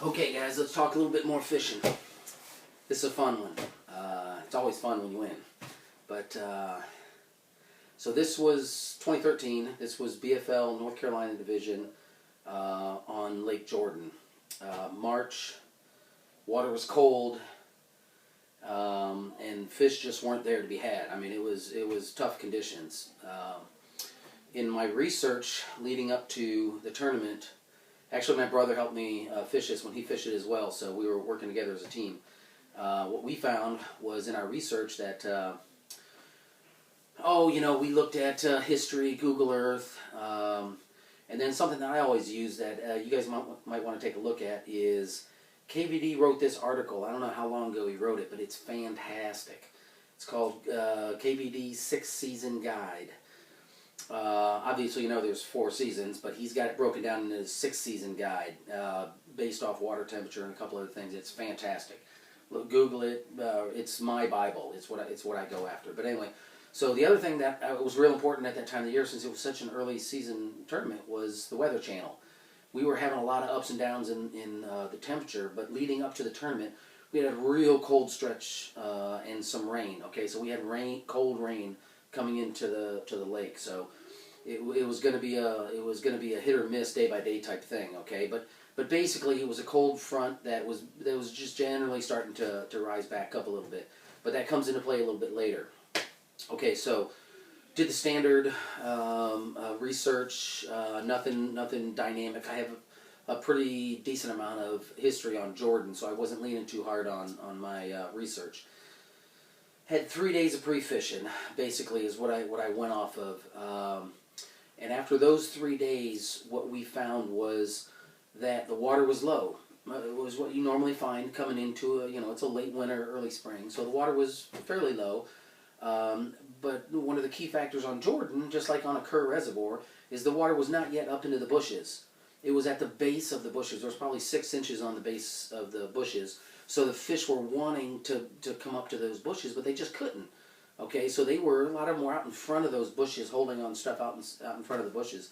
Okay, guys, let's talk a little bit more fishing. This is a fun one. It's always fun when you win. But, so this was 2013. This was BFL North Carolina Division on Lake Jordan. March, water was cold, and fish just weren't there to be had. I mean, it was tough conditions. In my research leading up to the tournament, actually my brother helped me fish this when he fished it as well, so we were working together as a team. What we found was in our research that, we looked at history, Google Earth, and then something that I always use that you guys might want to take a look at is KVD wrote this article. I don't know how long ago he wrote it, but it's fantastic. It's called KVD Sixth Season Guide. Obviously, there's 4 seasons, but he's got it broken down in his 6th season guide based off water temperature and a couple other things. It's fantastic. Look, Google it. It's my Bible. It's what I go after. But anyway, so the other thing that was real important at that time of the year, since it was such an early season tournament, was the Weather Channel. We were having a lot of ups and downs in the temperature, but leading up to the tournament, we had a real cold stretch and some rain. Okay, so we had cold rain coming into the lake, so it was going to be a hit or miss day by day type thing. Okay, but basically it was a cold front that was just generally starting to rise back up a little bit, but that comes into play a little bit later. Okay, so did the standard research, nothing dynamic. I have a pretty decent amount of history on Jordan, so I wasn't leaning too hard on my research. Had 3 days of pre-fishing, basically, is what I went off of. And after those 3 days, what we found was that the water was low. It was what you normally find coming into it's a late winter, early spring, so the water was fairly low. But one of the key factors on Jordan, just like on a Kerr Reservoir, is the water was not yet up into the bushes. It was at the base of the bushes. There was probably 6 inches on the base of the bushes. So the fish were wanting to come up to those bushes, but they just couldn't. Okay, so a lot of them were out in front of those bushes, holding on stuff out in front of the bushes.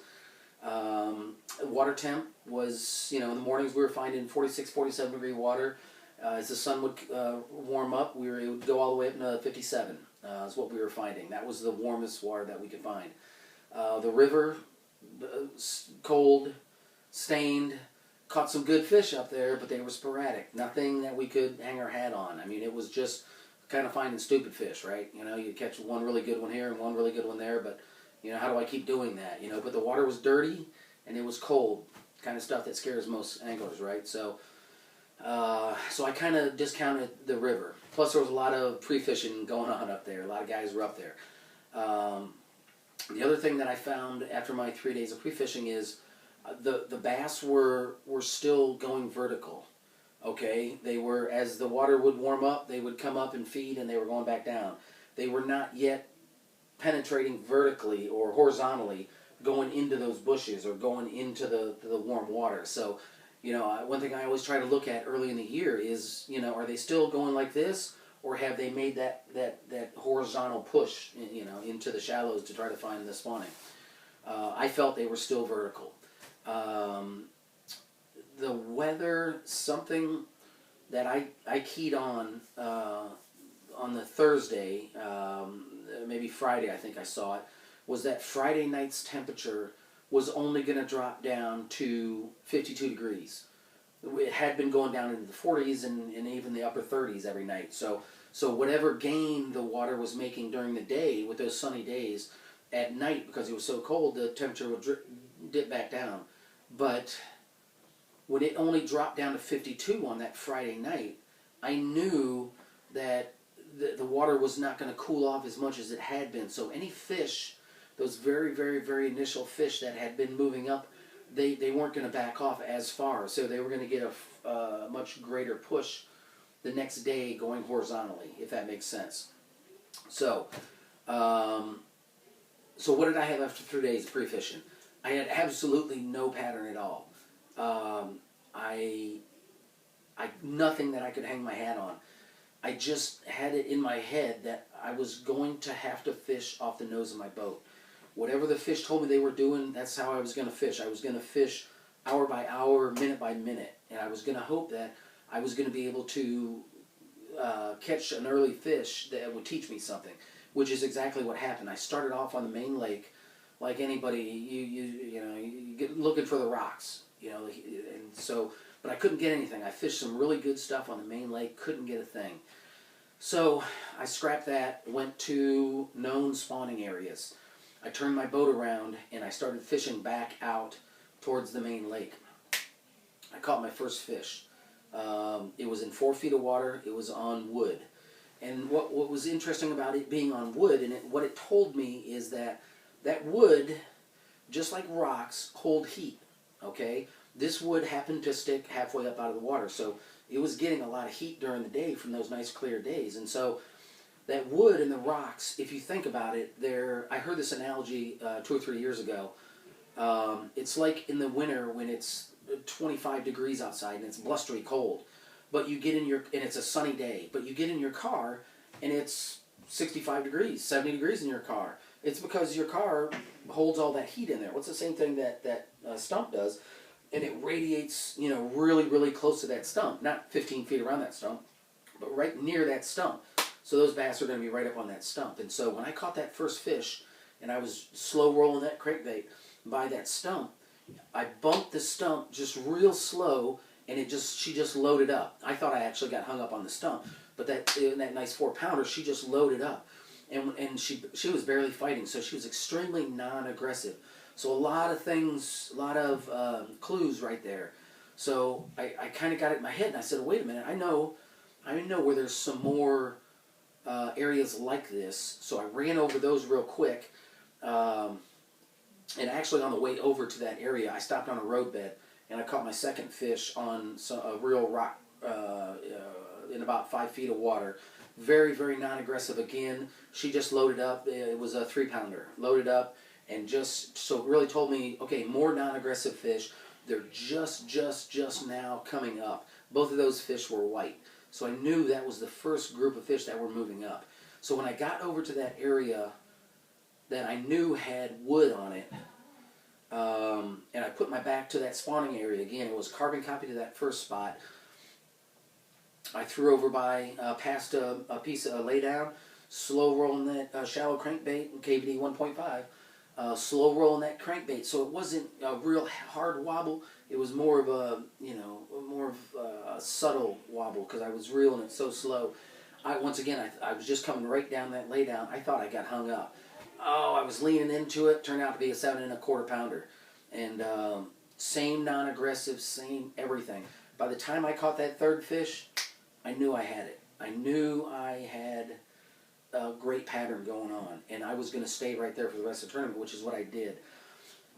Water temp was, in the mornings we were finding 46, 47 degree water. As the sun would warm up, it would go all the way up to 57 is what we were finding. That was the warmest water that we could find. The river, cold, stained. Caught some good fish up there, but they were sporadic. Nothing that we could hang our hat on. I mean, it was just kind of finding stupid fish, right? You catch one really good one here and one really good one there, but, how do I keep doing that? But the water was dirty and it was cold. Kind of stuff that scares most anglers, right? So I kind of discounted the river. Plus, there was a lot of pre-fishing going on up there. A lot of guys were up there. The other thing that I found after my 3 days of pre-fishing is the bass were still going vertical. Okay, they were, as the water would warm up, they would come up and feed, and they were going back down. They were not yet penetrating vertically or horizontally, going into those bushes or going into the warm water. So, one thing I always try to look at early in the year is, are they still going like this, or have they made that horizontal push, into the shallows to try to find the spawning? I felt they were still vertical. The weather, something that I keyed on the Thursday, maybe Friday I think I saw it, was that Friday night's temperature was only going to drop down to 52 degrees. It had been going down into the 40s and even the upper 30s every night. So whatever gain the water was making during the day with those sunny days, at night, because it was so cold, the temperature would dip back down. But when it only dropped down to 52 on that Friday night, I knew that the water was not going to cool off as much as it had been. So any fish, those very, very, very initial fish that had been moving up, they weren't going to back off as far. So they were going to get a much greater push the next day going horizontally, if that makes sense. So, so what did I have after 3 days of pre-fishing? I had absolutely no pattern at all. Nothing that I could hang my hat on. I just had it in my head that I was going to have to fish off the nose of my boat. Whatever the fish told me they were doing, that's how I was going to fish. I was going to fish hour by hour, minute by minute. And I was going to hope that I was going to be able to catch an early fish that would teach me something, which is exactly what happened. I started off on the main lake, like anybody, you get looking for the rocks, and so, but I couldn't get anything. I fished some really good stuff on the main lake, couldn't get a thing. So I scrapped that, went to known spawning areas. I turned my boat around and I started fishing back out towards the main lake. I caught my first fish. It was in 4 feet of water. It was on wood. And what was interesting about it being on wood, and what it told me is that wood, just like rocks, hold heat. Okay? This wood happened to stick halfway up out of the water, so it was getting a lot of heat during the day from those nice clear days. And so that wood and the rocks, if you think about it, I heard this analogy 2 or 3 years ago. It's like in the winter when it's 25 degrees outside and it's blustery cold, but you get in and it's a sunny day, but you get in your car and it's 65 degrees, 70 degrees in your car. It's because your car holds all that heat in there. What's the same thing that stump does? And it radiates, really, really close to that stump. Not 15 feet around that stump, but right near that stump. So those bass are going to be right up on that stump. And so when I caught that first fish, and I was slow rolling that crankbait by that stump, I bumped the stump just real slow, and she just loaded up. I thought I actually got hung up on the stump, but that nice 4-pounder, she just loaded up. And she was barely fighting, so she was extremely non-aggressive. So a lot of things, a lot of clues right there. So I kind of got it in my head, and I said, wait a minute, I know where there's some more areas like this. So I ran over those real quick. And actually on the way over to that area, I stopped on a roadbed, and I caught my second fish on a real rock in about 5 feet of water. Very, very non-aggressive again. She just loaded up. It was a 3-pounder. Loaded up. And so it really told me, okay, more non-aggressive fish. They're just now coming up. Both of those fish were white. So I knew that was the first group of fish that were moving up. So when I got over to that area that I knew had wood on it, and I put my back to that spawning area again, it was carbon copy to that first spot. I threw over past a piece of laydown, slow rolling that shallow crankbait, KVD 1.5. Slow rolling that crankbait, so it wasn't a real hard wobble. It was more of a subtle wobble because I was reeling it so slow. I was just coming right down that laydown. I thought I got hung up. Oh, I was leaning into it. Turned out to be a 7 1/4 pounder, and same non-aggressive, same everything. By the time I caught that third fish, I knew I had it. I knew I had a great pattern going on, and I was going to stay right there for the rest of the tournament, which is what I did.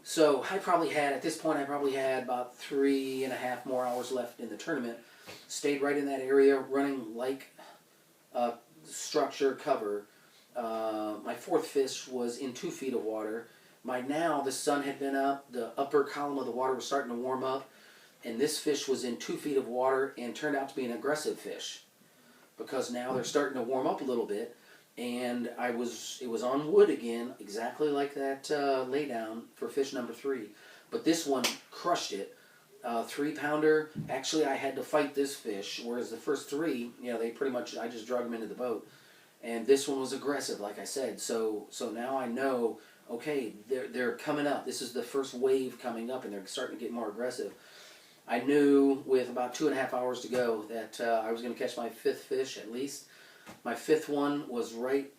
So at this point, I probably had about 3.5 more hours left in the tournament. Stayed right in that area, running like structure cover. My fourth fish was in 2 feet of water. By now, the sun had been up, the upper column of the water was starting to warm up, and this fish was in 2 feet of water and turned out to be an aggressive fish because now they're starting to warm up a little bit. And it was on wood again, exactly like that laydown for fish number 3. But this one crushed it. 3-pounder. Actually, I had to fight this fish, whereas the first 3, they pretty much, I just drug them into the boat. And this one was aggressive, like I said. So now I know, okay, they're coming up. This is the first wave coming up, and they're starting to get more aggressive. I knew with about 2.5 hours to go that I was going to catch my 5th fish at least. My 5th one was right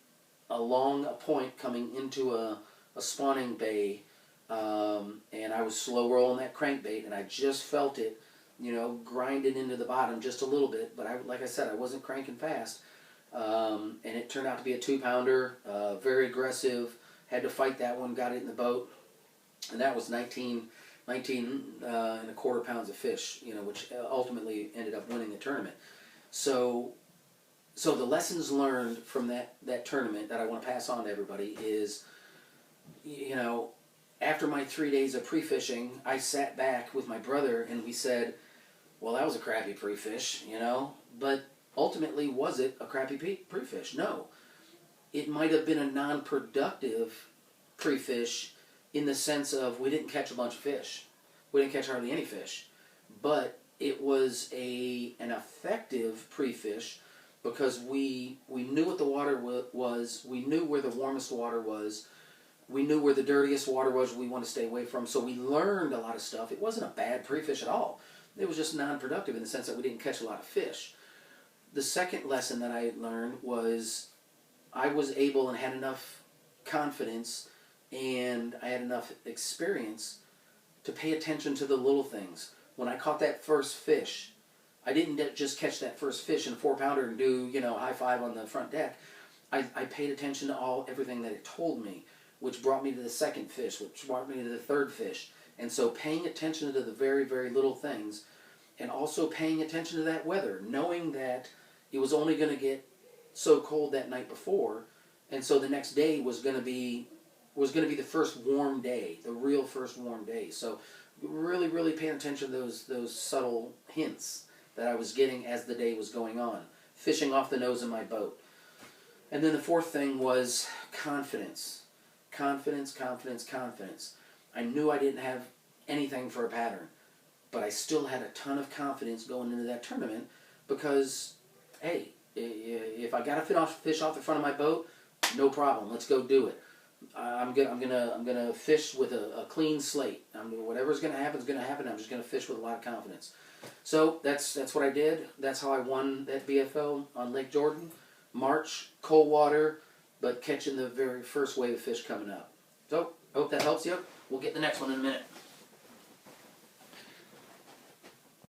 along a point coming into a spawning bay, and I was slow rolling that crankbait, and I just felt it, grinding into the bottom just a little bit. But like I said, I wasn't cranking fast, and it turned out to be a 2-pounder, very aggressive. Had to fight that one, got it in the boat, and that was 19 1/4 pounds of fish, which ultimately ended up winning the tournament. So the lessons learned from that tournament that I want to pass on to everybody is, after my 3 days of pre-fishing, I sat back with my brother and we said, well, that was a crappy pre-fish, but ultimately, was it a crappy pre-fish? No. It might have been a non-productive pre-fish in the sense of we didn't catch a bunch of fish. We didn't catch hardly any fish, but it was an effective pre-fish because we knew what the water was. We knew where the warmest water was. We knew where the dirtiest water was we want to stay away from. So we learned a lot of stuff. It wasn't a bad pre-fish at all. It was just non-productive in the sense that we didn't catch a lot of fish. The second lesson that I learned was I was able and had enough confidence and I had enough experience to pay attention to the little things. When I caught that first fish, I didn't just catch that first fish in a 4-pounder and do, high five on the front deck. I paid attention to everything that it told me, which brought me to the second fish, which brought me to the third fish. And so paying attention to the very, very little things, and also paying attention to that weather, knowing that it was only going to get so cold that night before, and so the next day was going to be the first warm day, the real first warm day. So really, really paying attention to those subtle hints that I was getting as the day was going on, fishing off the nose of my boat. And then the fourth thing was confidence. Confidence, confidence, confidence. I knew I didn't have anything for a pattern, but I still had a ton of confidence going into that tournament because, hey, if I got to fish off the front of my boat, no problem. Let's go do it. I'm gonna fish with a clean slate. Whatever's gonna happen is gonna happen. I'm just gonna fish with a lot of confidence. So that's what I did. That's how I won that BFL on Lake Jordan. March, cold water, but catching the very first wave of fish coming up. So I hope that helps you. We'll get the next one in a minute.